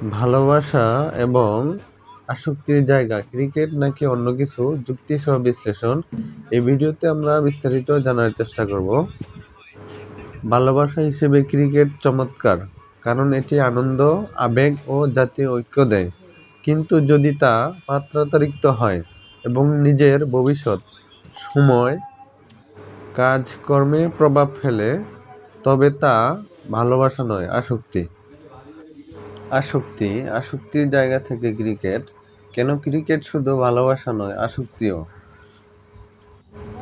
ভালোবাসা এবং আসক্তির জায়গা ক্রিকেট নাকি অন্য কিছু, যুক্তিসহ বিশ্লেষণ। এই ভিডিওতে আমরা বিস্তারিত জানার চেষ্টা করব। ভালোবাসা হিসেবে ক্রিকেট চমৎকার, কারণ এটি আনন্দ, আবেগ ও জাতীয় ঐক্য দেয়। কিন্তু যদি তা মাত্রাতিরিক্ত হয় এবং নিজের ভবিষ্যৎ, সময়, কাজকর্মে প্রভাব ফেলে, তবে তা ভালোবাসা নয়, আসক্তি। আসক্তির জায়গা থেকে ক্রিকেট। কেন ক্রিকেট শুধু ভালোবাসা নয়, আসক্তিও?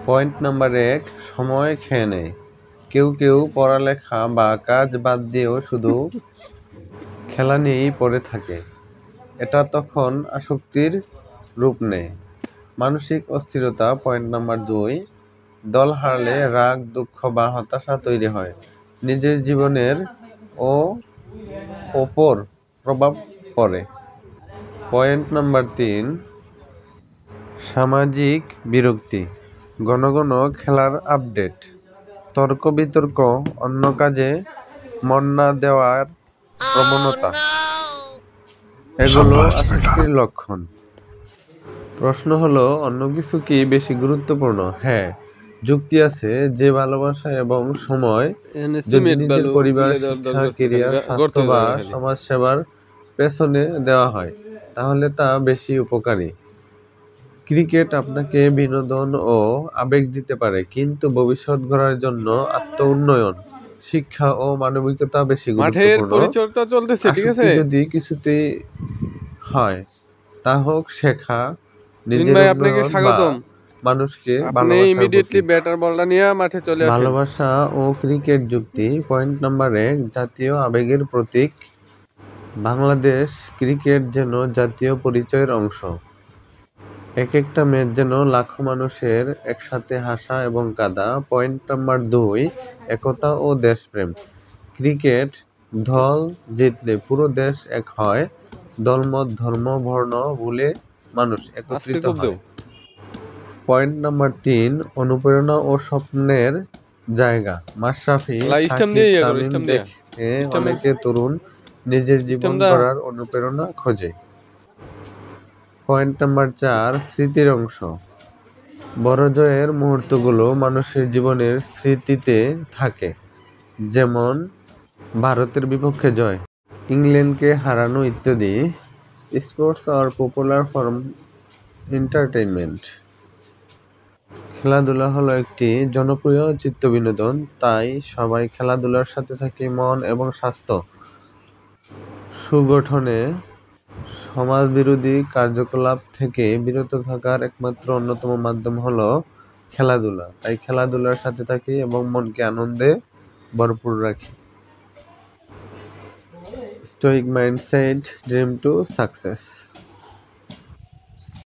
পয়েন্ট নাম্বার 1, সময় খেয়ে নেয়। কেউ পড়ালেখা বা কাজ বাদ দিয়েও শুধু খেলা নিয়েই পড়ে থাকে। এটা তখন আসক্তির রূপ নেয়। মানসিক অস্থিরতা। পয়েন্ট নাম্বার 2, দল হারলে রাগ, দুঃখ বা হতাশা তৈরি হয়। নিজের জীবনের ওপর প্রভাব পড়ে। পয়েন্ট নাম্বার 3, সামাজিক বিরক্তি। ঘন ঘন খেলার আপডেট, তর্ক বিতর্ক, অন্য কাজে মন না দেওয়ার প্রবণতা, এগুলো আসক্তির লক্ষণ। প্রশ্ন হলো, অন্য কিছু কি বেশি গুরুত্বপূর্ণ? হ্যাঁ, যুক্তি আছে। যে ভালোবাসা এবং সময় যদি নিজের পরিবার, শিক্ষা, কেরিয়ার, স্বাস্থ্য বা সমাজ সেবার পেছনে দেওয়া হয়, তাহলে তা বেশি উপকারী। ক্রিকেট আপনাকে বিনোদন ও আবেগ দিতে পারে, কিন্তু ভবিষ্যৎ গড়ার জন্য আত্ম-উন্নয়ন, শিক্ষা ও মানবিকতা বেশি গুরুত্বপূর্ণ। আসক্তি যদি কিছুতেই হয়, তা হোক শেখা, নিজের উন্নয়ন বা মানুষকে ভালোবাসার প্রতি। ভালোবাসা ও ক্রিকেট যুক্তি। পয়েন্ট নাম্বার 1, জাতীয় আবেগের প্রতীক। বাংলাদেশ ক্রিকেট যেন জাতীয় পরিচয়ের অংশ। এক একটা ম্যাচ যেন লাখো মানুষের একসাথে হাসা এবং কাঁদা। পয়েন্ট নাম্বার 2, একতা ও দেশপ্রেম। ক্রিকেট দল জিতলে পুরো দেশ এক হয়। দলমত, ধর্ম, বর্ণ ভুলে মানুষ একত্রিত হয়। পয়েন্ট নাম্বার 3, অনুপ্রেরণা ও স্বপ্নের জায়গা। মাশরাফি, সাকিব, তামিম দেখে অনেকে তরুণ নিজের জীবন গড়ার অনুপ্রেরণা খোঁজে। পয়েন্ট নাম্বার 4, স্মৃতির অংশ। বড় জয়ের মুহূর্তগুলো মানুষের জীবনের স্মৃতিতে থাকে, যেমন ভারতের বিপক্ষে জয়, ইংল্যান্ডকে হারানো ইত্যাদি। Sports are popular for entertainment. খেলাধুলা হলো একটি জনপ্রিয় চিত্তবিনোদন, তাই সবাই খেলাধুলার সাথে থাকে। মন এবং স্বাস্থ্য সুগঠনে সমাজবিরোধী কার্যকলাপ থেকে বিরত থাকার একমাত্র অন্যতম মাধ্যম হলো খেলাধুলা। তাই খেলাধুলার সাথে থাকি এবং মনকে আনন্দে ভরপুর রাখি। Stoic mindset, dream to success.